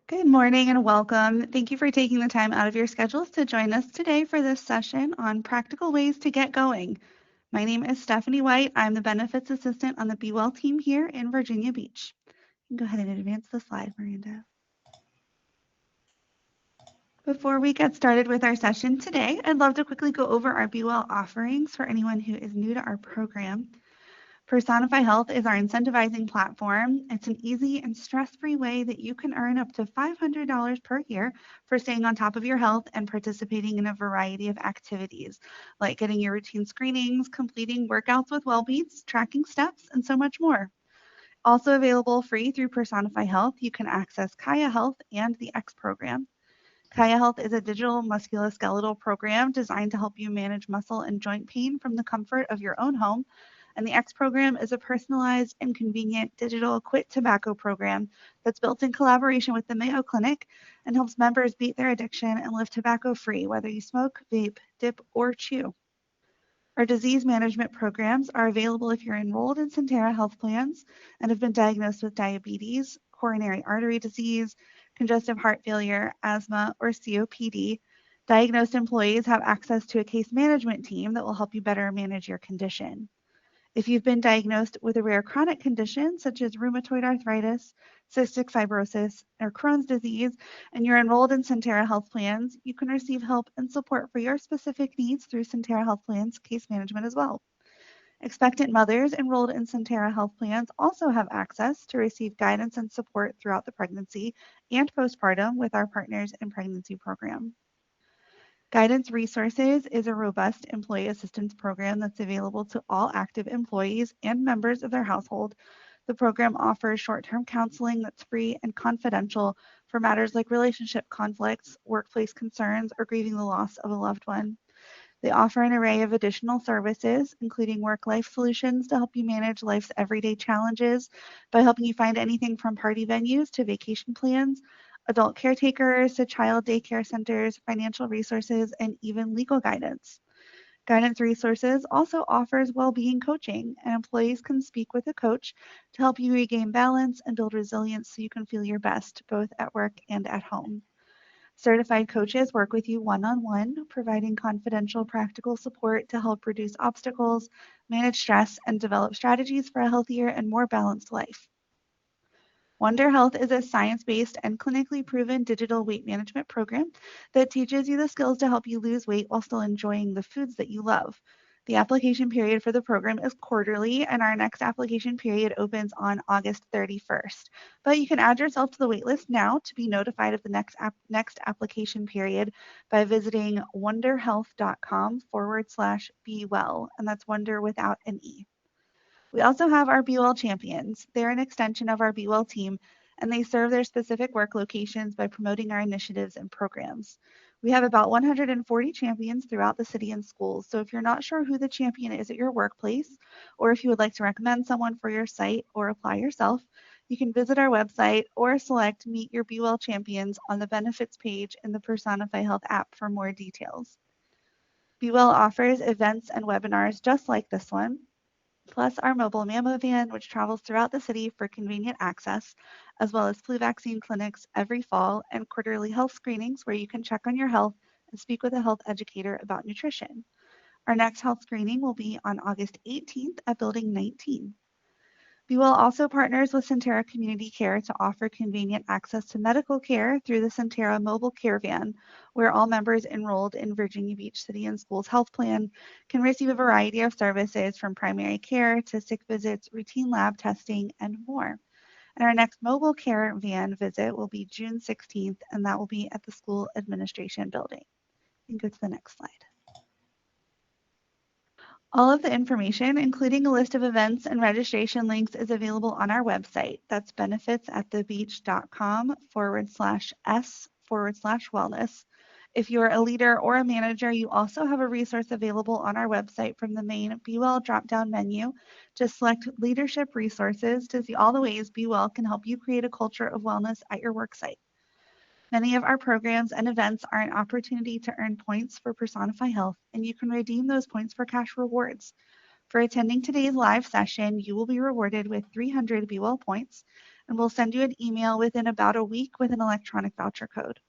Good morning and welcome. Thank you for taking the time out of your schedules to join us today for this session on practical ways to get going. My name is Stephanie White. I'm the benefits assistant on the BEWell team here in Virginia Beach. You can go ahead and advance the slide, Miranda. Before we get started with our session today, I'd love to quickly go over our BEWell offerings for anyone who is new to our program. Personify Health is our incentivizing platform. It's an easy and stress-free way that you can earn up to $500 per year for staying on top of your health and participating in a variety of activities, like getting your routine screenings, completing workouts with Wellbeats, tracking steps, and so much more. Also available free through Personify Health, you can access Kaya Health and the X program. Kaya Health is a digital musculoskeletal program designed to help you manage muscle and joint pain from the comfort of your own home. And the X program is a personalized and convenient digital quit tobacco program that's built in collaboration with the Mayo Clinic and helps members beat their addiction and live tobacco free, whether you smoke, vape, dip, or chew. Our disease management programs are available if you're enrolled in Centera health plans and have been diagnosed with diabetes, coronary artery disease, congestive heart failure, asthma, or COPD. Diagnosed employees have access to a case management team that will help you better manage your condition. If you've been diagnosed with a rare chronic condition such as rheumatoid arthritis, cystic fibrosis, or Crohn's disease, and you're enrolled in Centera Health Plans, you can receive help and support for your specific needs through Centera Health Plans case management as well. Expectant mothers enrolled in Centera Health Plans also have access to receive guidance and support throughout the pregnancy and postpartum with our Partners in Pregnancy program. Guidance Resources is a robust employee assistance program that's available to all active employees and members of their household. The program offers short-term counseling that's free and confidential for matters like relationship conflicts, workplace concerns, or grieving the loss of a loved one. They offer an array of additional services, including work-life solutions to help you manage life's everyday challenges by helping you find anything from party venues to vacation plans, adult caretakers to child daycare centers, financial resources, and even legal guidance. Guidance Resources also offers well-being coaching, and employees can speak with a coach to help you regain balance and build resilience so you can feel your best both at work and at home. Certified coaches work with you one-on-one, providing confidential practical support to help reduce obstacles, manage stress, and develop strategies for a healthier and more balanced life. Wonder Health is a science-based and clinically proven digital weight management program that teaches you the skills to help you lose weight while still enjoying the foods that you love. The application period for the program is quarterly, and our next application period opens on August 31st. But you can add yourself to the waitlist now to be notified of the next application period by visiting wonderhealth.com/BEWell, and that's wonder without an E. We also have our BEWell champions. They're an extension of our BEWell team, and they serve their specific work locations by promoting our initiatives and programs. We have about 140 champions throughout the city and schools, so if you're not sure who the champion is at your workplace, or if you would like to recommend someone for your site or apply yourself, you can visit our website or select Meet Your BEWell Champions on the benefits page in the Personify Health app for more details. BEWell offers events and webinars just like this one, plus our mobile mammo van, which travels throughout the city for convenient access, as well as flu vaccine clinics every fall and quarterly health screenings where you can check on your health and speak with a health educator about nutrition. Our next health screening will be on August 18th at Building 19. BeWell also partners with Centera Community Care to offer convenient access to medical care through the Centera Mobile Care Van, where all members enrolled in Virginia Beach City and Schools Health Plan can receive a variety of services from primary care to sick visits, routine lab testing, and more. And our next mobile care van visit will be June 16th, and that will be at the school administration building. You can go to the next slide. All of the information, including a list of events and registration links, is available on our website. That's benefits@thebeach.com/s/wellness. If you're a leader or a manager, you also have a resource available on our website from the main BeWell drop-down menu. Just select Leadership Resources to see all the ways BeWell can help you create a culture of wellness at your worksite. Many of our programs and events are an opportunity to earn points for Personify Health, and you can redeem those points for cash rewards. For attending today's live session, you will be rewarded with 300 BeWell points, and we'll send you an email within about a week with an electronic voucher code.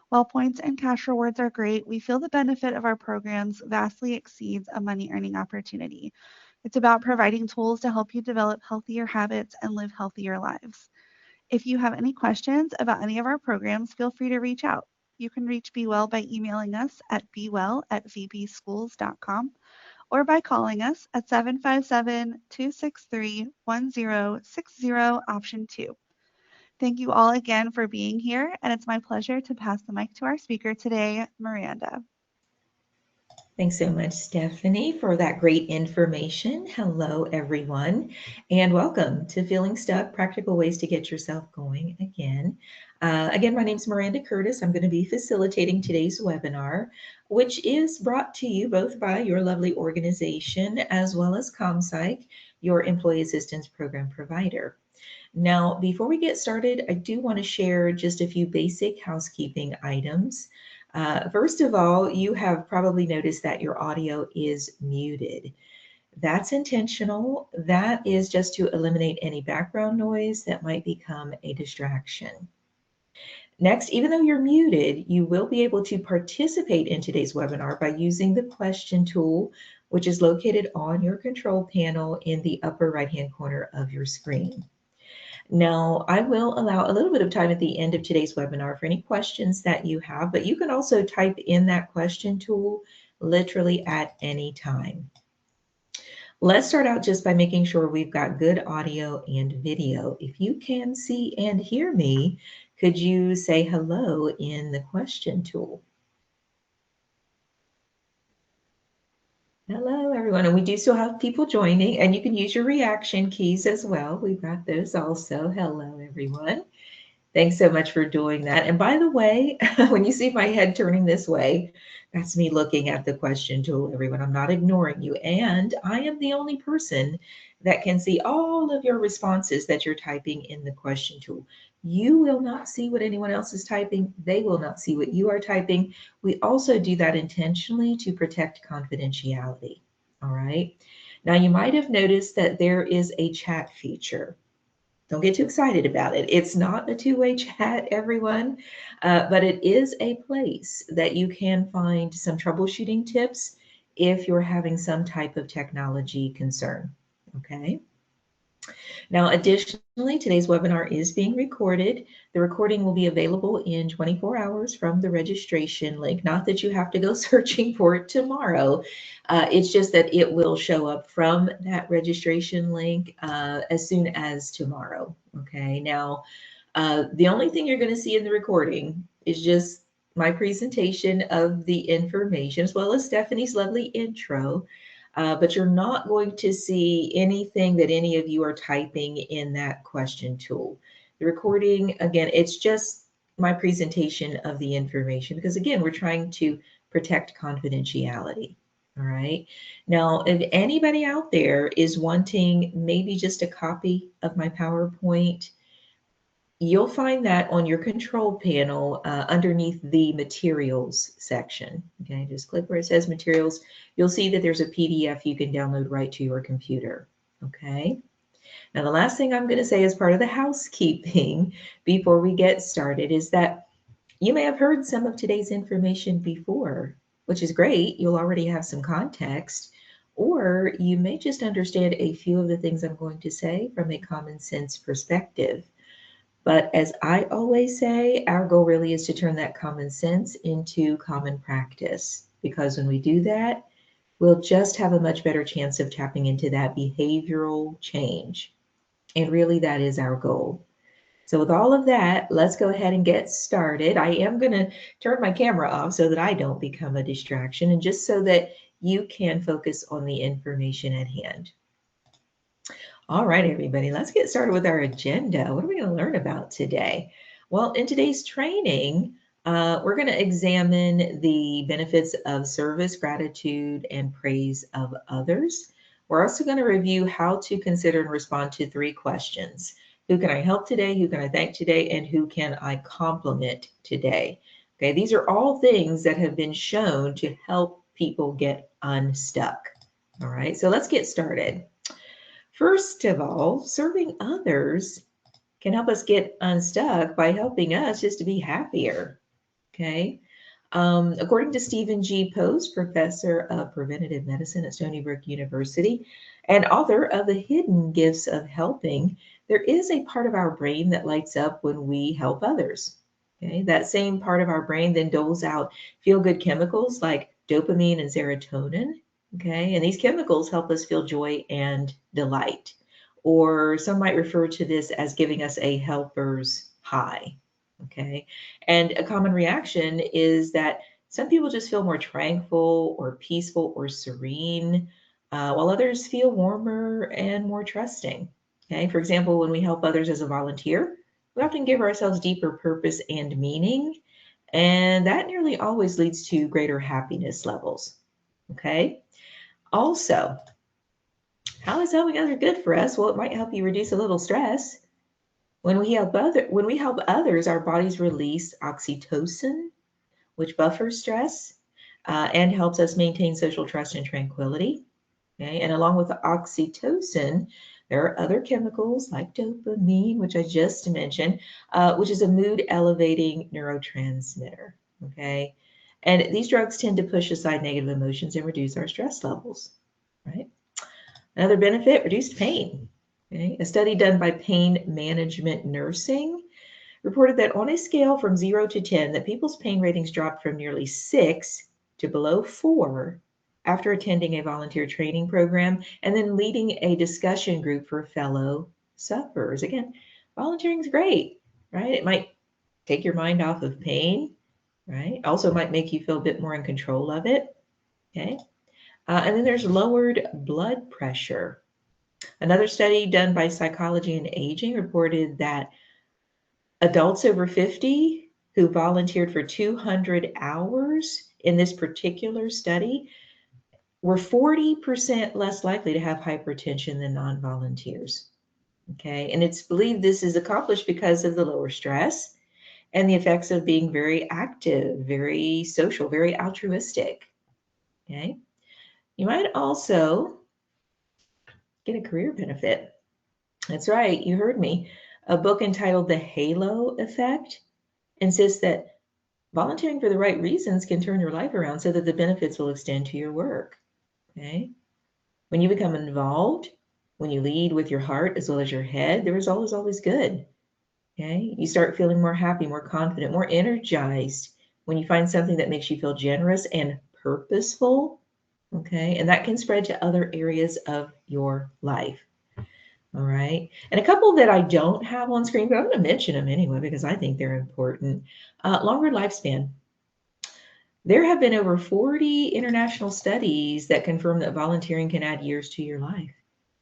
While points and cash rewards are great, we feel the benefit of our programs vastly exceeds a money earning opportunity. It's about providing tools to help you develop healthier habits and live healthier lives. If you have any questions about any of our programs, feel free to reach out. You can reach BEWell by emailing us at bewell@vbschools.com or by calling us at 757-263-1060 option 2. Thank you all again for being here, and it's my pleasure to pass the mic to our speaker today, Miranda. Thanks so much, Stephanie, for that great information. Hello, everyone, and welcome to Feeling Stuck, Practical Ways to Get Yourself Going Again. Again, my name is Miranda Curtis. I'm going to be facilitating today's webinar, which is brought to you both by your lovely organization as well as ComPsych, your employee assistance program provider. Now, before we get started, I do want to share just a few basic housekeeping items. First of all, you have probably noticed that your audio is muted. That's intentional. That is just to eliminate any background noise that might become a distraction. Next, even though you're muted, you will be able to participate in today's webinar by using the question tool, which is located on your control panel in the upper right-hand corner of your screen. Now, I will allow a little bit of time at the end of today's webinar for any questions that you have, but you can also type in that question tool literally at any time. Let's start out just by making sure we've got good audio and video. If you can see and hear me, could you say hello in the question tool? Hello, everyone. And we do still have people joining, and you can use your reaction keys as well. We've got those also. Hello, everyone. Thanks so much for doing that. And by the way, when you see my head turning this way, that's me looking at the question tool, everyone. I'm not ignoring you. And I am the only person that can see all of your responses that you're typing in the question tool. You will not see what anyone else is typing. They will not see what you are typing. We also do that intentionally to protect confidentiality. All right. Now, you might have noticed that there is a chat feature. Don't get too excited about it. It's not a two-way chat, everyone, but it is a place that you can find some troubleshooting tips if you're having some type of technology concern. Okay. Now, additionally, today's webinar is being recorded. The recording will be available in 24 hours from the registration link. Not that you have to go searching for it tomorrow. It's just that it will show up from that registration link as soon as tomorrow. Okay. Now, the only thing you're going to see in the recording is just my presentation of the information, as well as Stephanie's lovely intro. But you're not going to see anything that any of you are typing in that question tool. The recording, again, it's just my presentation of the information because, again, we're trying to protect confidentiality. All right. Now, if anybody out there is wanting maybe just a copy of my PowerPoint, you'll find that on your control panel underneath the materials section. Okay, just click where it says materials. You'll see that there's a PDF you can download right to your computer. Okay. Now, the last thing I'm going to say as part of the housekeeping before we get started is that you may have heard some of today's information before, which is great. You'll already have some context, or you may just understand a few of the things I'm going to say from a common sense perspective. But as I always say, our goal really is to turn that common sense into common practice, because when we do that, we'll just have a much better chance of tapping into that behavioral change. And really, that is our goal. So with all of that, let's go ahead and get started. I am going to turn my camera off so that I don't become a distraction and just so that you can focus on the information at hand. All right, everybody, let's get started with our agenda. What are we going to learn about today? Well, in today's training, we're going to examine the benefits of service, gratitude, and praise of others. We're also going to review how to consider and respond to 3 questions. Who can I help today? Who can I thank today? And who can I compliment today? Okay, these are all things that have been shown to help people get unstuck. All right, so let's get started. First of all, serving others can help us get unstuck by helping us just to be happier. Okay. According to Stephen G. Post, professor of preventative medicine at Stony Brook University and author of The Hidden Gifts of Helping, there is a part of our brain that lights up when we help others. Okay, that same part of our brain then doles out feel good chemicals like dopamine and serotonin. Okay, and these chemicals help us feel joy and delight. Or some might refer to this as giving us a helper's high. Okay, and a common reaction is that some people just feel more tranquil or peaceful or serene, while others feel warmer and more trusting. Okay, for example, when we help others as a volunteer, we often give ourselves deeper purpose and meaning, and that nearly always leads to greater happiness levels. Okay, also, how is helping others good for us? Well, it might help you reduce a little stress. When we help others, our bodies release oxytocin, which buffers stress and helps us maintain social trust and tranquility. Okay, and along with the oxytocin, there are other chemicals like dopamine, which I just mentioned, which is a mood elevating neurotransmitter. Okay, and these drugs tend to push aside negative emotions and reduce our stress levels. Right. Another benefit: reduced pain. Okay, a study done by Pain Management Nursing reported that on a scale from 0 to 10, that people's pain ratings dropped from nearly 6 to below 4 after attending a volunteer training program and then leading a discussion group for fellow sufferers. Again, volunteering is great, right? It might take your mind off of pain, right? Also might make you feel a bit more in control of it, okay? And then there's lowered blood pressure. Another study done by Psychology and Aging reported that adults over 50 who volunteered for 200 hours in this particular study were 40% less likely to have hypertension than non volunteers. Okay, and it's believed this is accomplished because of the lower stress and the effects of being very active, very social, very altruistic. Okay, you might also get a career benefit. That's right, you heard me. A book entitled The Halo Effect insists that volunteering for the right reasons can turn your life around so that the benefits will extend to your work. Okay. When you become involved, when you lead with your heart as well as your head, the result is always good. Okay. You start feeling more happy, more confident, more energized when you find something that makes you feel generous and purposeful. Okay. And that can spread to other areas of your life. All right. And a couple that I don't have on screen, but I'm going to mention them anyway because I think they're important. Longer lifespan. There have been over 40 international studies that confirm that volunteering can add years to your life.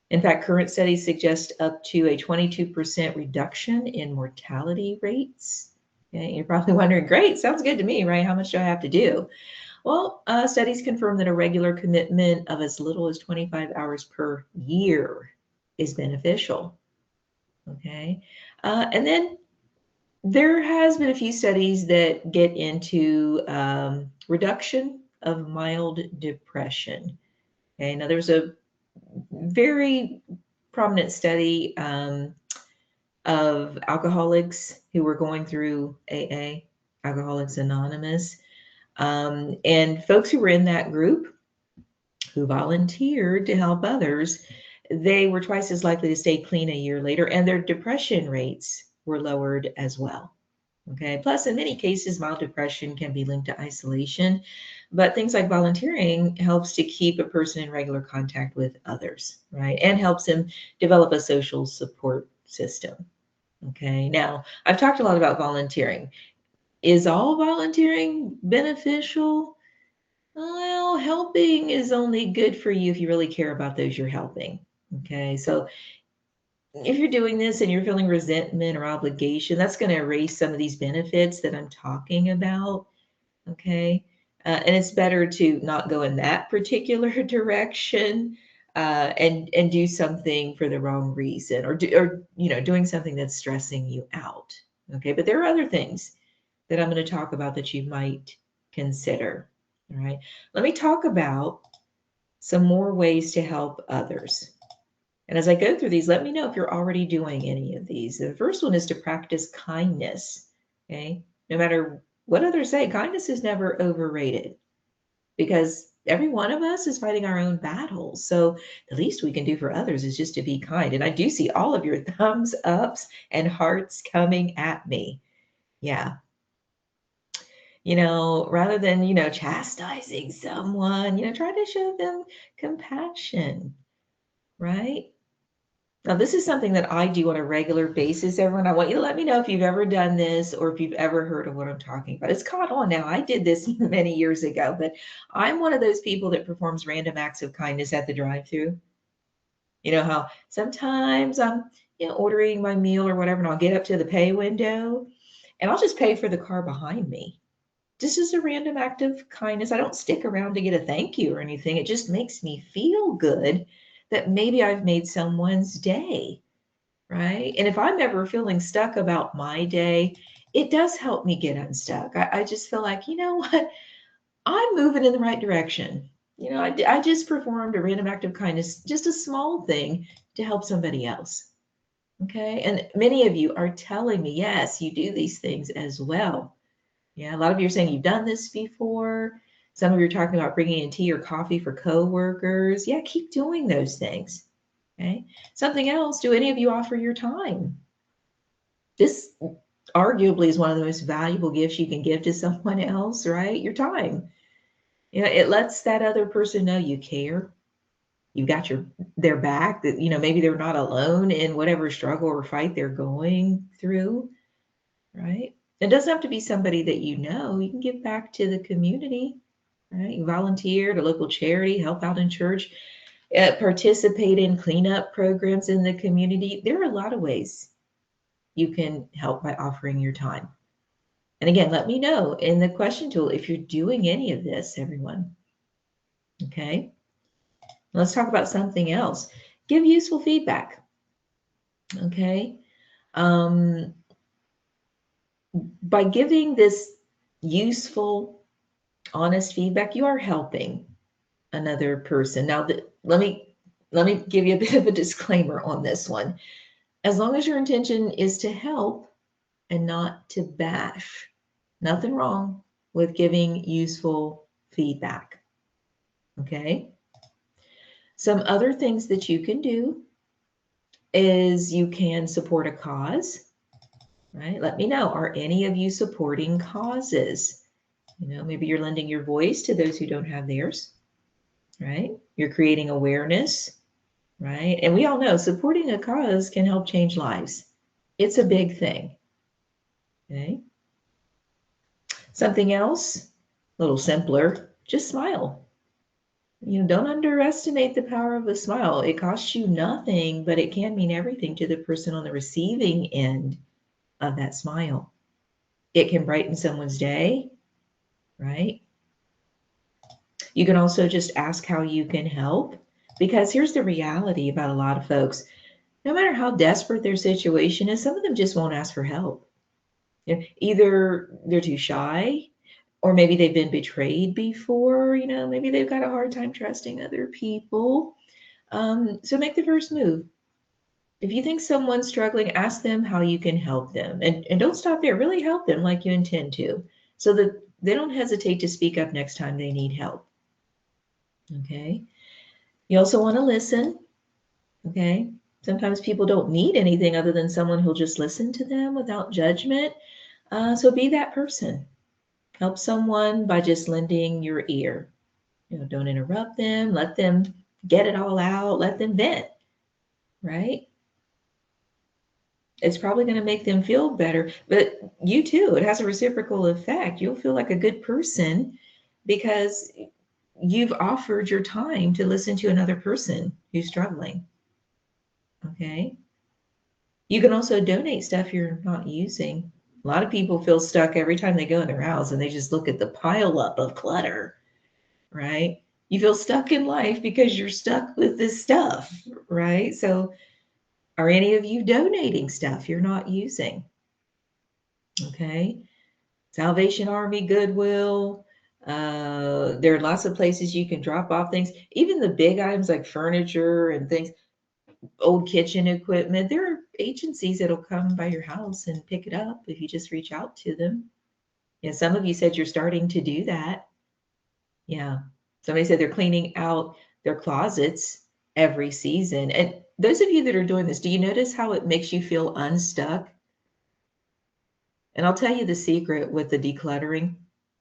In fact, current studies suggest up to a 22% reduction in mortality rates. Okay, you're probably wondering, great, sounds good to me, right? How much do I have to do? Well, studies confirm that a regular commitment of as little as 25 hours per year is beneficial. Okay, and then there has been a few studies that get into reduction of mild depression. Okay, now there's a very prominent study of alcoholics who were going through AA, Alcoholics Anonymous, and folks who were in that group who volunteered to help others, they were twice as likely to stay clean a year later, and their depression rates were lowered as well. Okay. Plus, in many cases, mild depression can be linked to isolation, but things like volunteering helps to keep a person in regular contact with others, right? And helps them develop a social support system. Okay. Now, I've talked a lot about volunteering. Is all volunteering beneficial? Well, helping is only good for you if you really care about those you're helping. Okay. So if you're doing this and you're feeling resentment or obligation, that's going to erase some of these benefits that I'm talking about. Okay. And it's better to not go in that particular direction and do something for the wrong reason or doing something that's stressing you out. Okay. But there are other things that I'm going to talk about that you might consider. All right. Let me talk about some more ways to help others. And as I go through these, let me know if you're already doing any of these. The first one is to practice kindness. Okay. No matter what others say, kindness is never overrated because every one of us is fighting our own battles. So the least we can do for others is just to be kind. And I do see all of your thumbs ups and hearts coming at me. Yeah. Rather than, chastising someone, try to show them compassion, right? Now, this is something that I do on a regular basis, everyone. I want you to let me know if you've ever done this or if you've ever heard of what I'm talking about. It's caught on now. I did this many years ago, but I'm one of those people that performs random acts of kindness at the drive-through. You know how sometimes I'm, ordering my meal or whatever, and I'll get up to the pay window and I'll just pay for the car behind me. This is a random act of kindness. I don't stick around to get a thank you or anything. It just makes me feel good that maybe I've made someone's day, right? And if I'm ever feeling stuck about my day, it does help me get unstuck. I just feel like, you know what? I'm moving in the right direction. I just performed a random act of kindness, just a small thing to help somebody else. Okay. And many of you are telling me, yes, you do these things as well. Yeah, a lot of you are saying you've done this before. Some of you are talking about bringing in tea or coffee for coworkers. Yeah, keep doing those things. Okay. Something else, do any of you offer your time? This arguably is one of the most valuable gifts you can give to someone else, right? Your time. It lets that other person know you care. You've got their back, that, maybe they're not alone in whatever struggle or fight they're going through, right? It doesn't have to be somebody that you know. You can give back to the community, right? You volunteer at a local charity, help out in church, participate in cleanup programs in the community. There are a lot of ways you can help by offering your time. And again, let me know in the question tool if you're doing any of this, everyone. Okay. Let's talk about something else. Give useful feedback. Okay. Um, by giving this useful, honest feedback, you are helping another person. Now, let me give you a bit of a disclaimer on this one. As long as your intention is to help and not to bash, nothing wrong with giving useful feedback. Okay. Some other things that you can do is you can support a cause, right? Let me know. Are any of you supporting causes? Maybe you're lending your voice to those who don't have theirs, right? You're creating awareness, right? And we all know supporting a cause can help change lives. It's a big thing. Okay. Something else, a little simpler, just smile. Don't underestimate the power of a smile. It costs you nothing, but it can mean everything to the person on the receiving end of that smile. It can brighten someone's day, right? You can also just ask how you can help, because here's the reality about a lot of folks. No matter how desperate their situation is, some of them just won't ask for help. Either they're too shy, or maybe they've been betrayed before, maybe they've got a hard time trusting other people. So make the first move. If you think someone's struggling, ask them how you can help them. And don't stop there. Really help them like you intend to, so that they don't hesitate to speak up next time they need help. Okay. You also want to listen. Okay. Sometimes people don't need anything other than someone who'll just listen to them without judgment. So be that person. Help someone by just lending your ear. Don't interrupt them. Let them get it all out. Let them vent, right? It's probably going to make them feel better, but you too, it has a reciprocal effect. You'll feel like a good person because you've offered your time to listen to another person who's struggling. Okay. You can also donate stuff you're not using. A lot of people feel stuck every time they go in their house and they just look at the pile up of clutter, right? You feel stuck in life because you're stuck with this stuff, right? So, are any of you donating stuff you're not using? Okay. Salvation Army, Goodwill. There are lots of places you can drop off things, even the big items like furniture and things. old kitchen equipment. There are agencies that'll come by your house and pick it up if you just reach out to them. Yeah, some of you said you're starting to do that. Yeah. Somebody said they're cleaning out their closets every season. And those of you that are doing this, do you notice how it makes you feel unstuck? And I'll tell you the secret with the decluttering.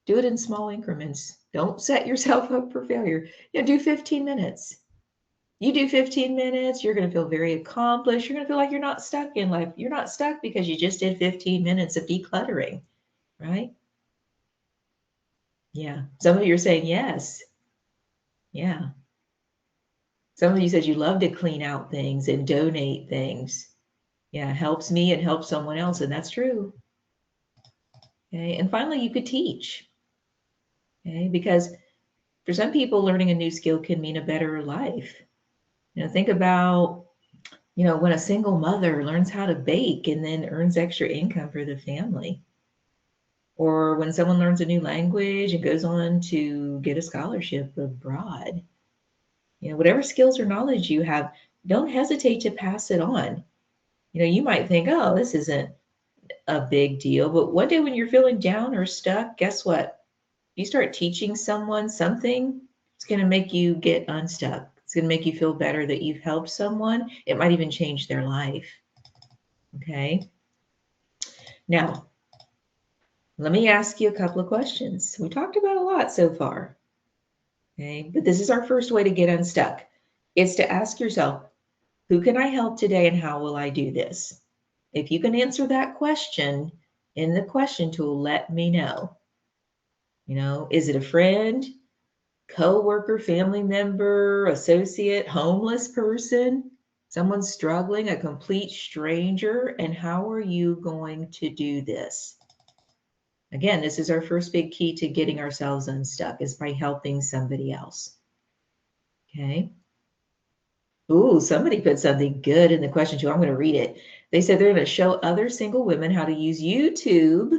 Do it in small increments. Don't set yourself up for failure. Do 15 minutes. You do 15 minutes, you're going to feel very accomplished. You're going to feel like you're not stuck in life. You're not stuck because you just did 15 minutes of decluttering, right? Yeah. Some of you are saying yes. Yeah. Some of you said you love to clean out things and donate things. Yeah, it helps me and helps someone else, and that's true. Okay. And finally, you could teach. Okay. Because for some people, learning a new skill can mean a better life. Think about, when a single mother learns how to bake and then earns extra income for the family. Or when someone learns a new language and goes on to get a scholarship abroad. Whatever skills or knowledge you have, don't hesitate to pass it on. You might think, oh, this isn't a big deal. But one day when you're feeling down or stuck, guess what? You start teaching someone something, it's going to make you get unstuck. It's going to make you feel better that you've helped someone. It might even change their life. Okay. Now, let me ask you a couple of questions. We talked about a lot so far. Okay. But this is our first way to get unstuck. It's to ask yourself, who can I help today and how will I do this? If you can answer that question in the question tool, let me know. Is it a friend, co-worker, family member, associate, homeless person, someone struggling, a complete stranger? And how are you going to do this? Again, this is our first big key to getting ourselves unstuck is by helping somebody else. Okay. Ooh, somebody put something good in the question too. I'm going to read it. They said they're going to show other single women how to use YouTube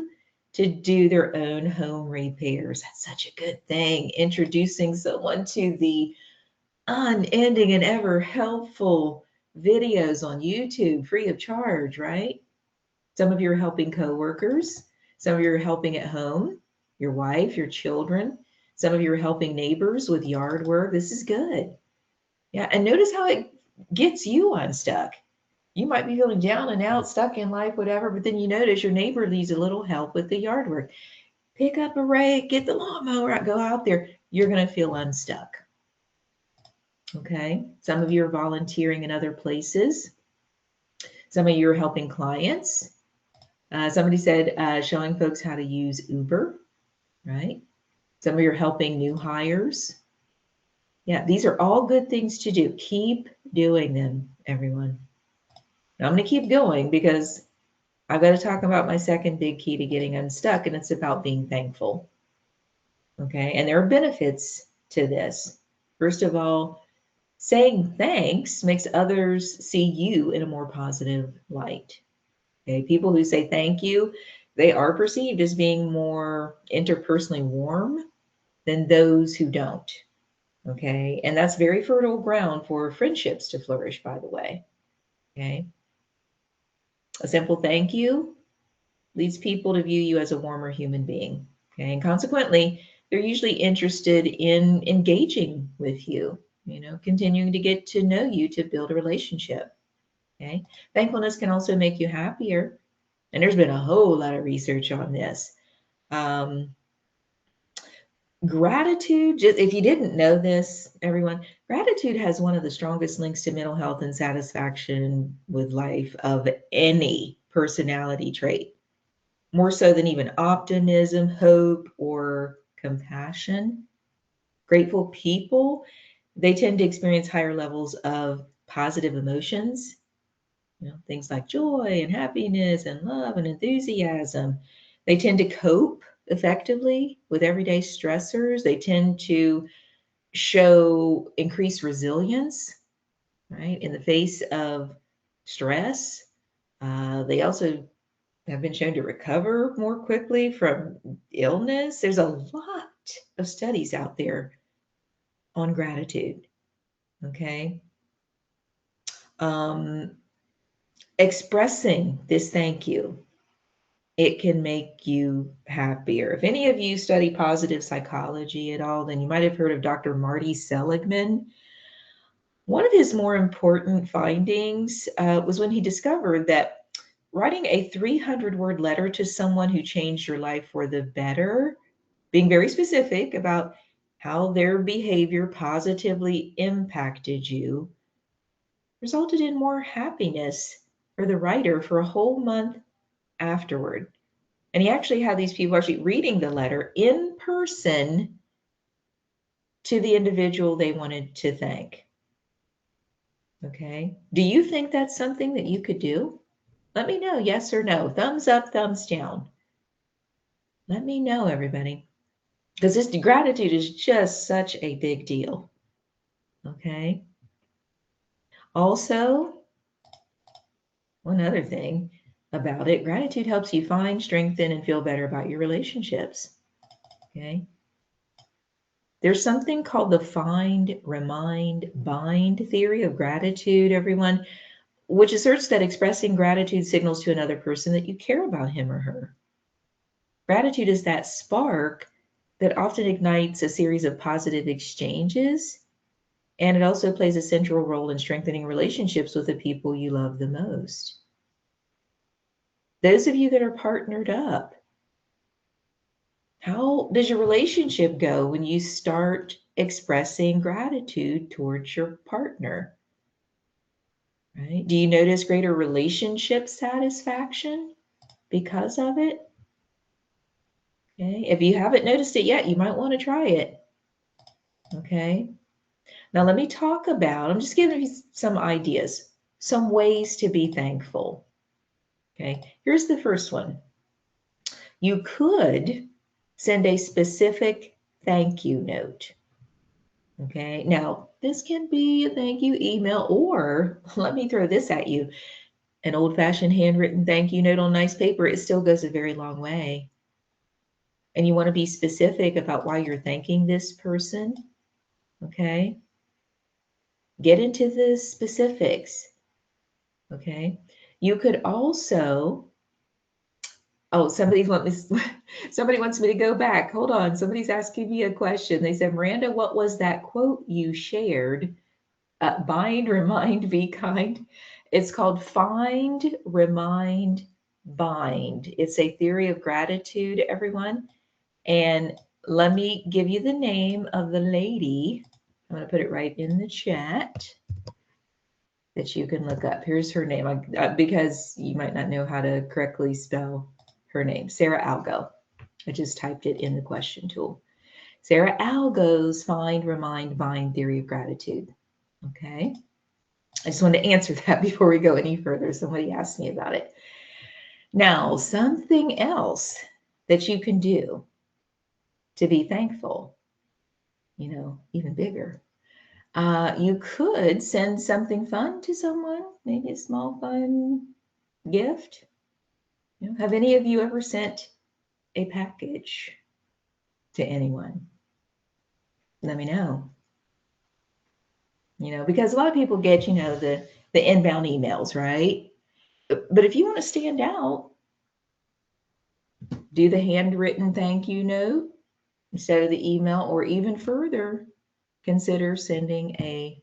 to do their own home repairs. That's such a good thing. Introducing someone to the unending and ever helpful videos on YouTube free of charge, right? Some of you are helping coworkers. Some of you are helping at home, your wife, your children. Some of you are helping neighbors with yard work. This is good. Yeah, and notice how it gets you unstuck. You might be feeling down and out, stuck in life, whatever, but then you notice your neighbor needs a little help with the yard work. Pick up a rake, get the lawnmower out, go out there. You're going to feel unstuck. Okay. Some of you are volunteering in other places. Some of you are helping clients. Somebody said showing folks how to use Uber, right? Some of you are helping new hires. Yeah, these are all good things to do. Keep doing them, everyone. Now, I'm going to keep going because I've got to talk about my second big key to getting unstuck, and it's about being thankful. Okay, and there are benefits to this. First of all, saying thanks makes others see you in a more positive light. Okay, people who say thank you, they are perceived as being more interpersonally warm than those who don't. Okay, and that's very fertile ground for friendships to flourish, by the way. Okay, a simple thank you leads people to view you as a warmer human being. Okay. And consequently, they're usually interested in engaging with you, continuing to get to know you to build a relationship. Okay. Thankfulness can also make you happier. And there's been a whole lot of research on this. Gratitude, just if you didn't know this, everyone, gratitude has one of the strongest links to mental health and satisfaction with life of any personality trait, more so than even optimism, hope, or compassion. Grateful people, they tend to experience higher levels of positive emotions, things like joy and happiness and love and enthusiasm. They tend to cope effectively with everyday stressors. They tend to show increased resilience, right, in the face of stress. They also have been shown to recover more quickly from illness. There's a lot of studies out there on gratitude. Okay. Um, Expressing this thank you, it can make you happier. If any of you study positive psychology at all, then you might have heard of Dr. Marty Seligman. One of his more important findings was when he discovered that writing a 300-word letter to someone who changed your life for the better, being very specific about how their behavior positively impacted you, resulted in more happiness for the writer for a whole month afterward. And he actually had these people actually reading the letter in person to the individual they wanted to thank. Okay. Do you think that's something that you could do? Let me know, yes or no. Thumbs up, thumbs down. Let me know, everybody. Because this gratitude is just such a big deal. Okay. Also, one other thing about it, gratitude helps you find, strengthen, and feel better about your relationships. Okay. There's something called the find, remind, bind theory of gratitude, everyone, which asserts that expressing gratitude signals to another person that you care about him or her. Gratitude is that spark that often ignites a series of positive exchanges, and it also plays a central role in strengthening relationships with the people you love the most. Those of you that are partnered up, how does your relationship go when you start expressing gratitude towards your partner? Right? Do you notice greater relationship satisfaction because of it? Okay. If you haven't noticed it yet, you might want to try it. Okay. Now, let me talk about, I'm just giving you some ideas, some ways to be thankful. Okay. Here's the first one. You could send a specific thank you note. Okay. Now, this can be a thank you email, or let me throw this at you, an old fashioned handwritten thank you note on nice paper. It still goes a very long way. And you want to be specific about why you're thanking this person. Okay. Get into the specifics. Okay. You could also, oh, somebody wants me to go back. Hold on. Somebody's asking me a question. They said, Miranda, what was that quote you shared? Bind, remind, be kind. It's called Find, Remind, Bind. It's a theory of gratitude, everyone. And let me give you the name of the lady. I'm going to put it right in the chat that you can look up. Here's her name, because you might not know how to correctly spell her name. Sarah Algo. I just typed it in the question tool. Sarah Algo's Find, Remind, Bind Theory of Gratitude. Okay. I just wanted to answer that before we go any further. Somebody asked me about it. Now, something else that you can do to be thankful, even bigger. You could send something fun to someone, maybe a small fun gift. Have any of you ever sent a package to anyone? Let me know. Because a lot of people get, the inbound emails, right? But if you want to stand out, do the handwritten thank you note instead of the email, or even further, consider sending a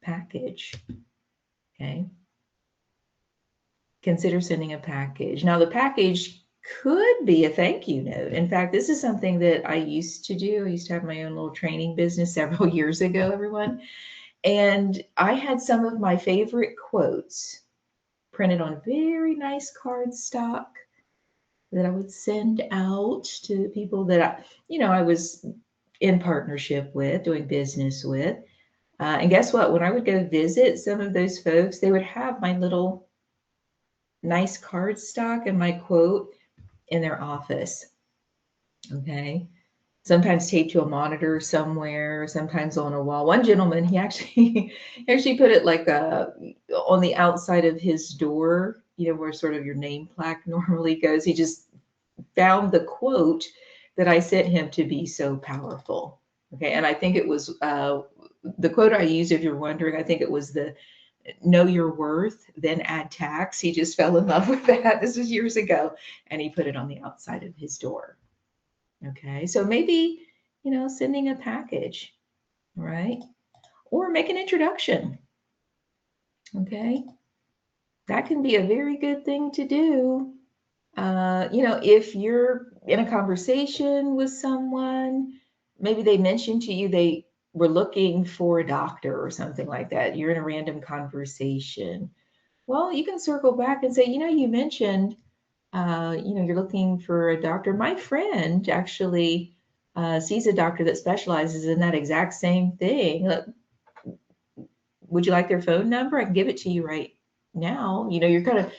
package. Okay. Consider sending a package. Now, the package could be a thank you note. In fact, this is something that I used to do. I used to have my own little training business several years ago, everyone. And I had some of my favorite quotes printed on very nice cardstock that I would send out to people that I was in partnership with, doing business with. And guess what? When I would go visit some of those folks, they would have my little nice cardstock and my quote in their office. Okay. Sometimes taped to a monitor somewhere, sometimes on a wall. One gentleman, he actually actually put it like on the outside of his door, where sort of your name plaque normally goes. He just found the quote that I sent him to be so powerful. Okay. And I think it was the quote I used, if you're wondering, I think it was the know your worth, then add tax. He just fell in love with that. This was years ago, and he put it on the outside of his door. Okay, so maybe, sending a package, right? Or make an introduction. Okay, that can be a very good thing to do. If you're in a conversation with someone, maybe they mentioned to you they were looking for a doctor or something like that. You're in a random conversation. Well, you can circle back and say, you mentioned, you're looking for a doctor. My friend actually sees a doctor that specializes in that exact same thing. Would you like their phone number? I can give it to you right now. You're kind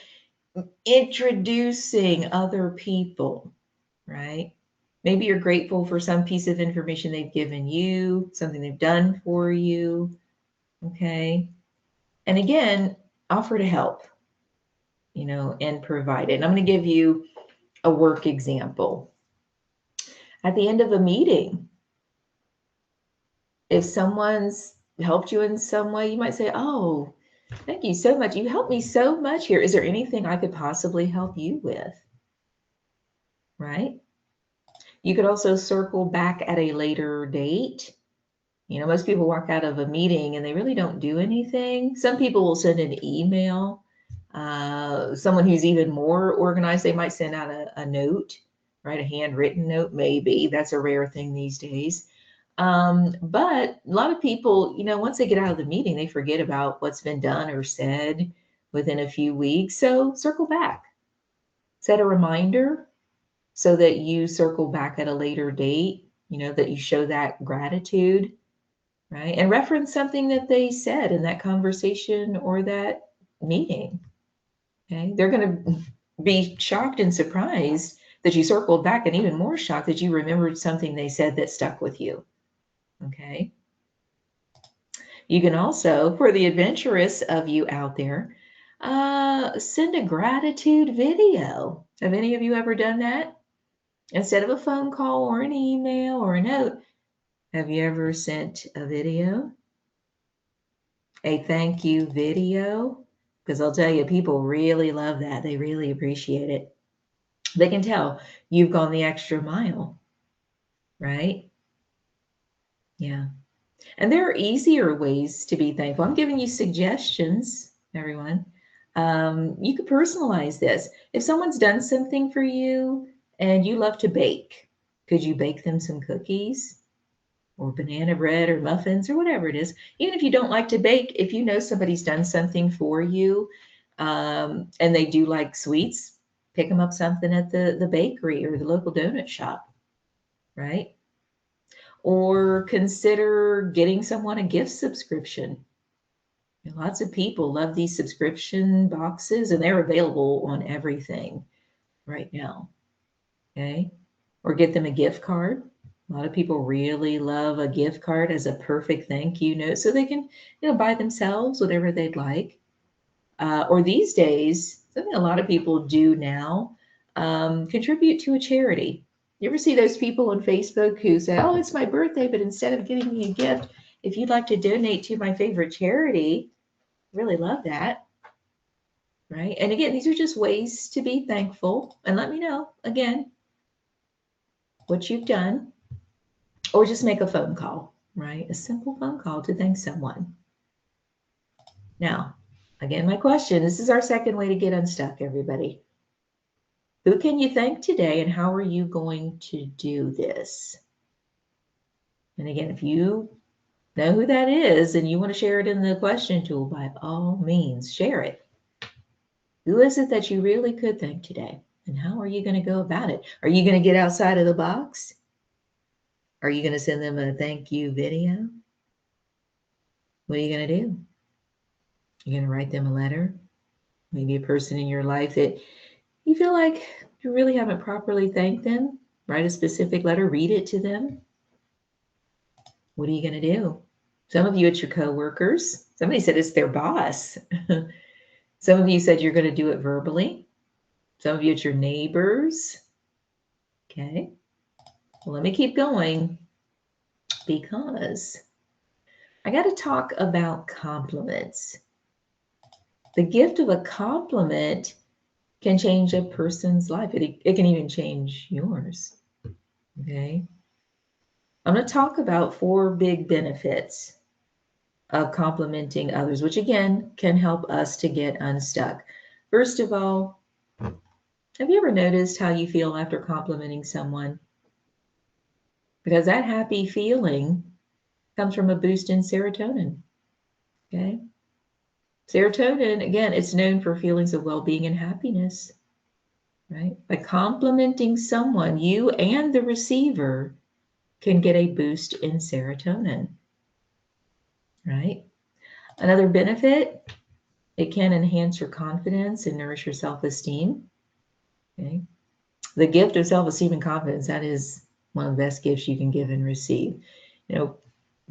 of introducing other people, right? Maybe you're grateful for some piece of information they've given you, something they've done for you. Okay. And again, offer to help, and provide it. And I'm going to give you a work example. At the end of a meeting, if someone's helped you in some way, you might say, "Oh, thank you so much. You helped me so much here. Is there anything I could possibly help you with?" Right? You could also circle back at a later date. Most people walk out of a meeting and they really don't do anything. Some people will send an email. Someone who's even more organized, they might send out a note, right? A handwritten note, maybe. That's a rare thing these days. But a lot of people, once they get out of the meeting, they forget about what's been done or said within a few weeks. So circle back, set a reminder so that you circle back at a later date, that you show that gratitude, right? And reference something that they said in that conversation or that meeting. Okay. They're going to be shocked and surprised that you circled back, and even more shocked that you remembered something they said that stuck with you. Okay. You can also, for the adventurous of you out there, send a gratitude video. Have any of you ever done that? Instead of a phone call or an email or a note, have you ever sent a video? A thank you video? Because I'll tell you, people really love that. They really appreciate it. They can tell you've gone the extra mile, right? Yeah. And there are easier ways to be thankful. I'm giving you suggestions, everyone. You could personalize this. If someone's done something for you and you love to bake, could you bake them some cookies or banana bread or muffins or whatever it is? Even if you don't like to bake, if you know somebody's done something for you, and they do like sweets, pick them up something at the bakery or the local donut shop, right? Or consider getting someone a gift subscription. Lots of people love these subscription boxes, and they're available on everything right now. Okay. Or get them a gift card. A lot of people really love a gift card as a perfect thank you note so they can, buy themselves whatever they'd like. Or these days, something a lot of people do now, contribute to a charity. You ever see those people on Facebook who say, "Oh, it's my birthday, but instead of giving me a gift, if you'd like to donate to my favorite charity," really love that, right? And again, these are just ways to be thankful. And let me know again what you've done, or just make a phone call, right? A simple phone call to thank someone. Now, again, my question, this is our second way to get unstuck, everybody. Who can you thank today, and how are you going to do this? And again, if you know who that is and you want to share it in the question tool, by all means, share it. Who is it that you really could thank today? And how are you going to go about it? Are you going to get outside of the box? Are you going to send them a thank you video? What are you going to do? You're going to write them a letter? Maybe a person in your life that you feel like you really haven't properly thanked them? Write a specific letter, read it to them. What are you going to do? Some of you, it's your coworkers. Somebody said it's their boss. Some of you said you're going to do it verbally. Some of you, it's your neighbors. Okay. Well, let me keep going because I got to talk about compliments. The gift of a compliment can change a person's life. It can even change yours. Okay. I'm going to talk about 4 big benefits of complimenting others, which again can help us to get unstuck. First of all, have you ever noticed how you feel after complimenting someone? Because that happy feeling comes from a boost in serotonin. Okay. Serotonin, again, it's known for feelings of well being and happiness, right? By complimenting someone, you and the receiver can get a boost in serotonin, right? Another benefit, it can enhance your confidence and nourish your self esteem. Okay. The gift of self esteem and confidence, that is one of the best gifts you can give and receive. You know,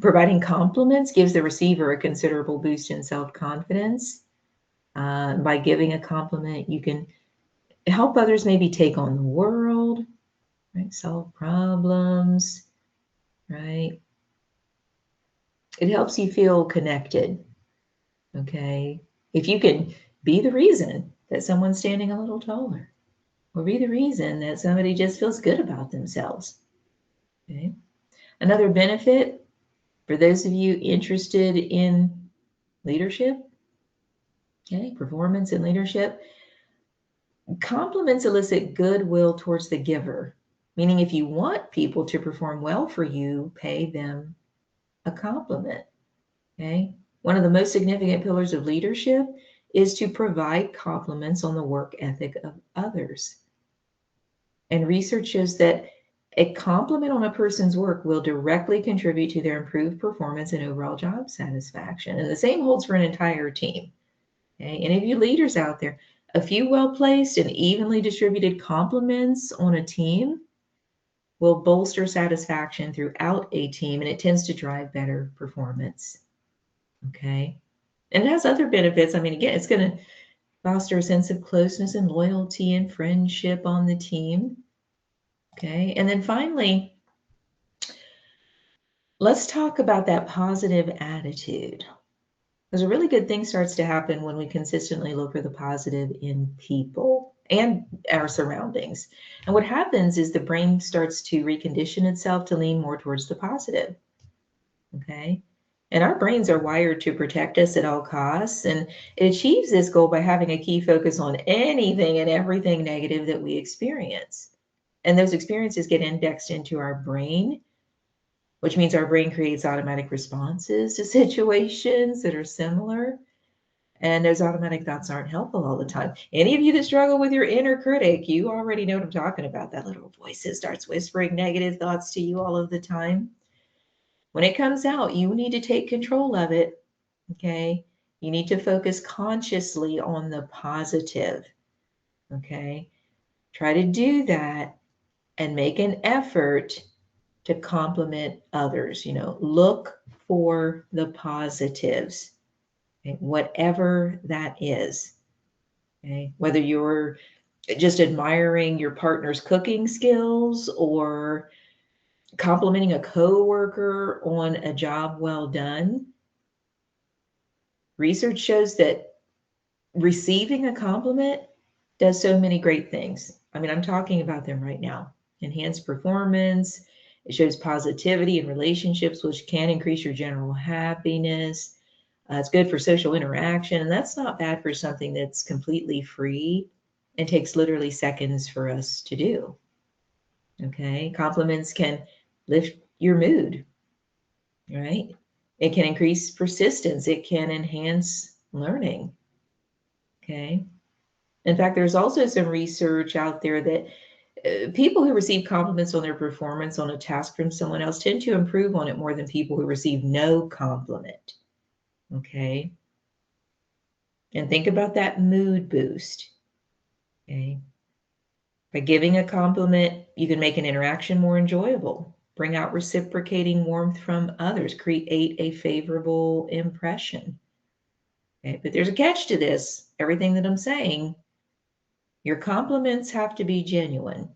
providing compliments gives the receiver a considerable boost in self confidence. By giving a compliment, you can help others maybe take on the world, right? Solve problems, right? It helps you feel connected, okay? If you can be the reason that someone's standing a little taller, or be the reason that somebody just feels good about themselves, okay? Another benefit for those of you interested in leadership, okay, performance and leadership, compliments elicit goodwill towards the giver, meaning if you want people to perform well for you, pay them a compliment. Okay. One of the most significant pillars of leadership is to provide compliments on the work ethic of others. And research shows that a compliment on a person's work will directly contribute to their improved performance and overall job satisfaction. And the same holds for an entire team. Okay. Any of you leaders out there, a few well placed and evenly distributed compliments on a team will bolster satisfaction throughout a team, and it tends to drive better performance. Okay. And it has other benefits. I mean, again, it's going to foster a sense of closeness and loyalty and friendship on the team. Okay. And then finally, let's talk about that positive attitude. Because a really good thing starts to happen when we consistently look for the positive in people and our surroundings. And what happens is the brain starts to recondition itself to lean more towards the positive. Okay. And our brains are wired to protect us at all costs. And it achieves this goal by having a key focus on anything and everything negative that we experience. And those experiences get indexed into our brain, which means our brain creates automatic responses to situations that are similar. And those automatic thoughts aren't helpful all the time. Any of you that struggle with your inner critic, you already know what I'm talking about. That little voice that starts whispering negative thoughts to you all of the time. When it comes out, you need to take control of it. Okay. You need to focus consciously on the positive. Okay. Try to do that and make an effort to compliment others. Look for the positives, okay? Whatever that is. Okay. Whether you're just admiring your partner's cooking skills or complimenting a coworker on a job well done. Research shows that receiving a compliment does so many great things. I mean, I'm talking about them right now. Enhanced performance, it shows positivity in relationships, which can increase your general happiness. It's good for social interaction, and that's not bad for something that's completely free and takes literally seconds for us to do. Okay, compliments can lift your mood, right? It can increase persistence, it can enhance learning. Okay. In fact, there's also some research out there that people who receive compliments on their performance on a task from someone else tend to improve on it more than people who receive no compliment. Okay. And think about that mood boost. Okay. By giving a compliment, you can make an interaction more enjoyable, bring out reciprocating warmth from others, create a favorable impression. Okay. But there's a catch to this. Everything that I'm saying, your compliments have to be genuine.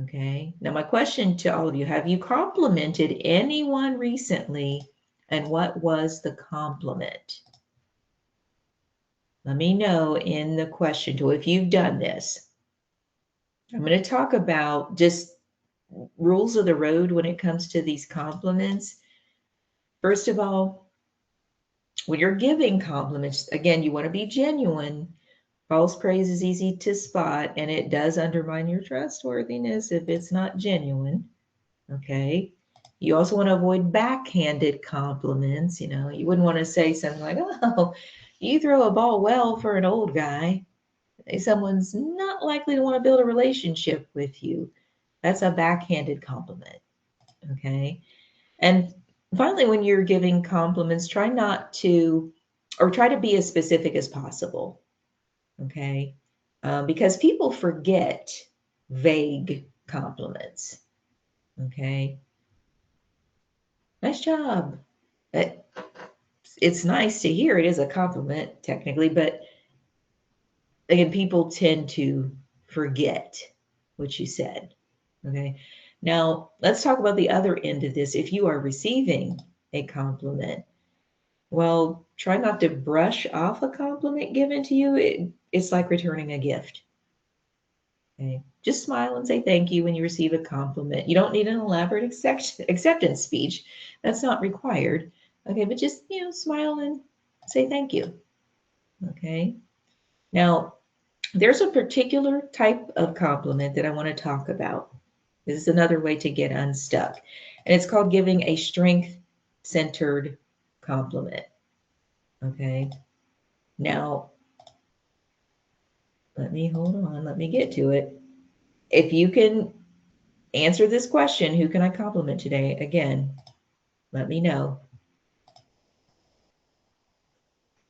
Okay. Now, my question to all of you, have you complimented anyone recently? And what was the compliment? let me know in the question tool if you've done this. I'm going to talk about just rules of the road when it comes to these compliments. First of all, when you're giving compliments, again, you want to be genuine. False praise is easy to spot, and it does undermine your trustworthiness if it's not genuine. Okay. You also want to avoid backhanded compliments. You wouldn't want to say something like, oh, you throw a ball well for an old guy. Someone's not likely to want to build a relationship with you. That's a backhanded compliment. Okay. And finally, when you're giving compliments, try not to, or try to be as specific as possible. Okay. Because people forget vague compliments. Okay. Nice job. It, it's nice to hear. It is a compliment, technically, but again, people tend to forget what you said. Okay. Now, let's talk about the other end of this. If you are receiving a compliment, well, try not to brush off a compliment given to you. It's like returning a gift. Okay. Just smile and say thank you when you receive a compliment. You don't need an elaborate acceptance speech. That's not required. Okay, but just, smile and say thank you. Okay. Now, there's a particular type of compliment that I want to talk about. This is another way to get unstuck. And it's called giving a strength centered compliment. Okay. Now, let me get to it. If you can answer this question, who can I compliment today? Again, let me know.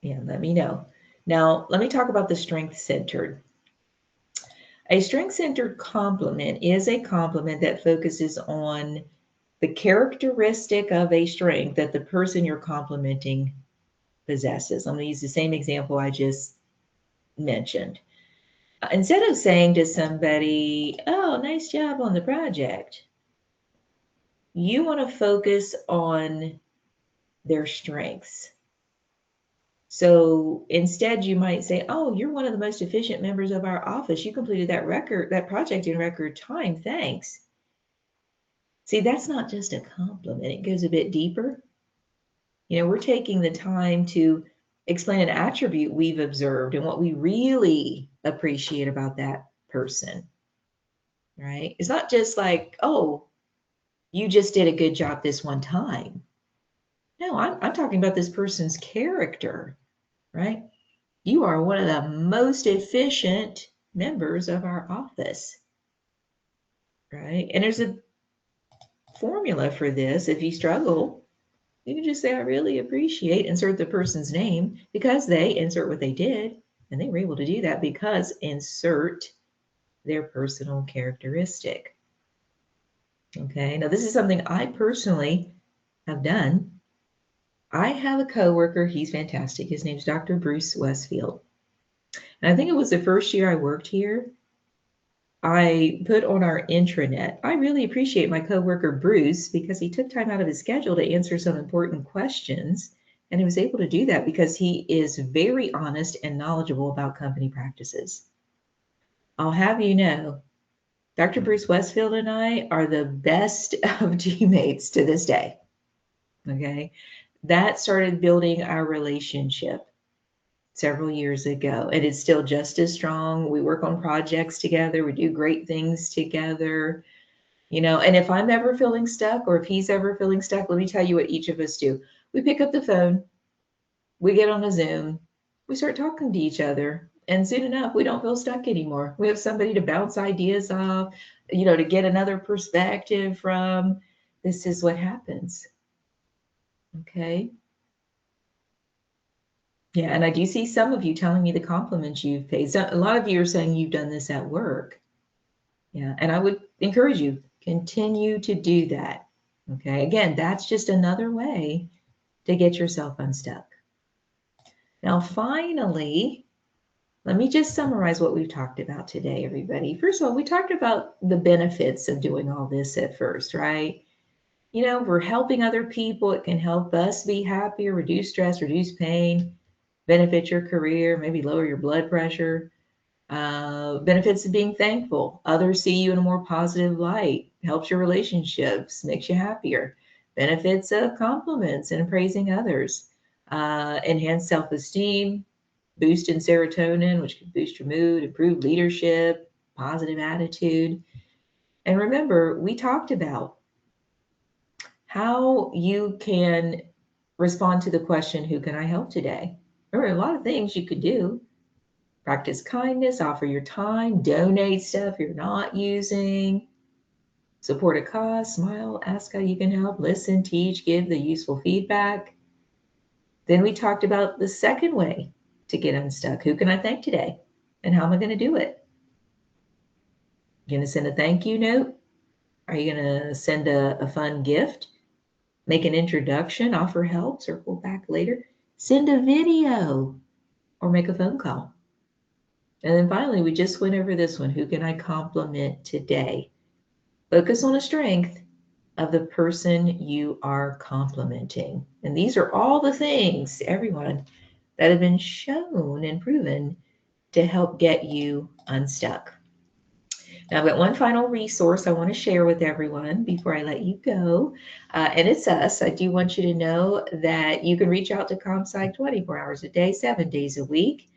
Yeah, let me know. Now, let me talk about the strength centered. A strength centered compliment is a compliment that focuses on the characteristic of a strength that the person you're complimenting possesses. I'm going to use the same example I just mentioned. Instead of saying to somebody, oh, nice job on the project, you want to focus on their strengths. So instead, you might say, oh, you're one of the most efficient members of our office. You completed that project in record time. Thanks. See, that's not just a compliment, it goes a bit deeper. We're taking the time to explain an attribute we've observed and what we really appreciate about that person, right? It's not just like, oh, you just did a good job this one time. No, I'm talking about this person's character, right? You are one of the most efficient members of our office, right? And there's a formula for this. If you struggle, you can just say, I really appreciate, insert the person's name because they insert what they did. And they were able to do that because insert their personal characteristic. Okay, now this is something I personally have done. I have a coworker, he's fantastic. His name's Dr. Bruce Westfield. And I think it was the first year I worked here. I put on our intranet, I really appreciate my coworker Bruce because he took time out of his schedule to answer some important questions. And he was able to do that because he is very honest and knowledgeable about company practices. I'll have you know, Dr. Bruce Westfield and I are the best of teammates to this day. Okay. That started building our relationship several years ago, and it's still just as strong. We work on projects together, we do great things together, and if I'm ever feeling stuck or if he's ever feeling stuck, let me tell you what each of us do. We pick up the phone, we get on a Zoom, we start talking to each other, and soon enough, we don't feel stuck anymore. We have somebody to bounce ideas off, to get another perspective from. This is what happens. Okay. Yeah, and I do see some of you telling me the compliments you've paid. So a lot of you are saying you've done this at work. Yeah, and I would encourage you, continue to do that. Okay, again, that's just another way to get yourself unstuck. Now, finally, let me just summarize what we've talked about today, everybody. First of all, we talked about the benefits of doing all this at first, right? We're helping other people. It can help us be happier, reduce stress, reduce pain. benefit your career, maybe lower your blood pressure. Benefits of being thankful. Others see you in a more positive light, helps your relationships, makes you happier. Benefits of compliments and praising others. Enhance self esteem, boost in serotonin, which can boost your mood, improve leadership, positive attitude. And remember, we talked about how you can respond to the question, who can I help today? There are a lot of things you could do. Practice kindness, offer your time, donate stuff you're not using, support a cause, smile, ask how you can help, listen, teach, give the useful feedback. Then we talked about the second way to get unstuck. Who can I thank today? And how am I going to do it? You're going to send a thank you note? Are you going to send a fun gift? Make an introduction, offer help, circle back later, send a video, or make a phone call. And then finally, we just went over this one. Who can I compliment today? Focus on a strength of the person you are complimenting. And these are all the things, everyone, that have been shown and proven to help get you unstuck. Now, I've got one final resource I want to share with everyone before I let you go, and it's us. I do want you to know that you can reach out to ComPsych 24 hours a day, 7 days a week.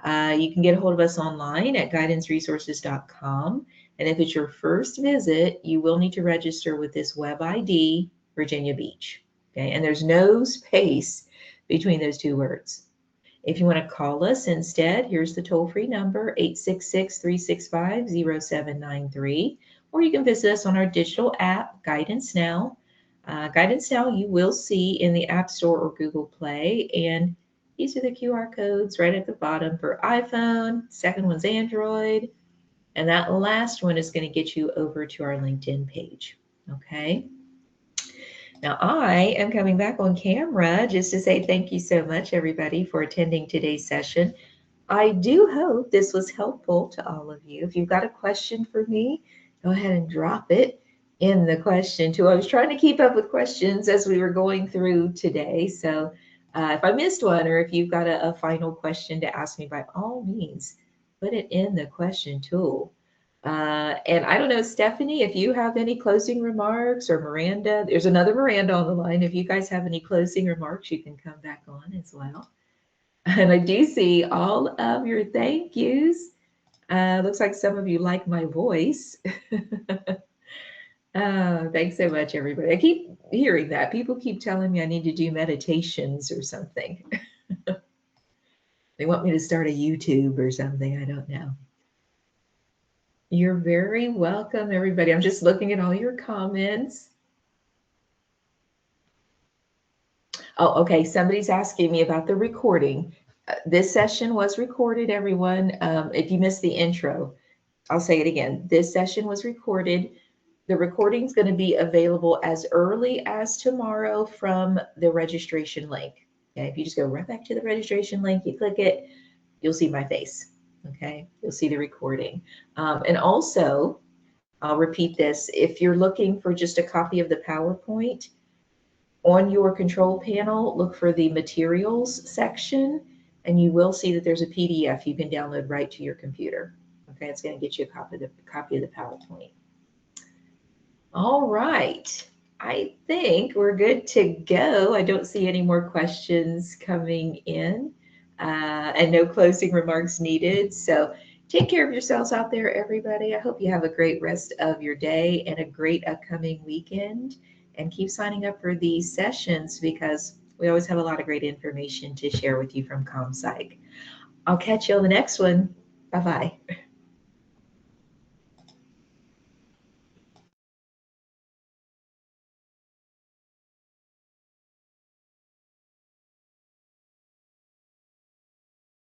You can get a hold of us online at guidanceresources.com. And if it's your first visit, you will need to register with this web ID, Virginia Beach. Okay, and there's no space between those two words. If you want to call us instead, here's the toll-free number, 866-365-0793, or you can visit us on our digital app, Guidance Now. Guidance Now you will see in the App Store or Google Play, and these are the QR codes right at the bottom for iPhone, second one's Android, and that last one is going to get you over to our LinkedIn page, okay? Now, I am coming back on camera just to say thank you so much, everybody, for attending today's session. I do hope this was helpful to all of you. If you've got a question for me, go ahead and drop it in the question tool. I was trying to keep up with questions as we were going through today. So if I missed one, or if you've got a final question to ask me, by all means, put it in the question tool. And I don't know, Stephanie, if you have any closing remarks, or Miranda, there's another Miranda on the line. If you guys have any closing remarks, you can come back on as well. And I do see all of your thank yous. Looks like some of you like my voice. Thanks so much, everybody. I keep hearing that. People keep telling me I need to do meditations or something. They want me to start a YouTube or something. I don't know. You're very welcome, everybody. I'm just looking at all your comments. Oh, okay. Somebody's asking me about the recording. This session was recorded, everyone. If you missed the intro, I'll say it again. This session was recorded. The recording is going to be available as early as tomorrow from the registration link. Okay, if you just go right back to the registration link, you click it, you'll see my face. Okay, you'll see the recording. And also, I'll repeat this, if you're looking for just a copy of the PowerPoint, on your control panel, look for the materials section, and you will see that there's a PDF you can download right to your computer. Okay, it's going to get you a copy of the PowerPoint. All right, I think we're good to go. I don't see any more questions coming in, and no closing remarks needed. So take care of yourselves out there, everybody. I hope you have a great rest of your day and a great upcoming weekend. And keep signing up for these sessions, because we always have a lot of great information to share with you from ComPsych. I'll catch you on the next one. Bye-bye.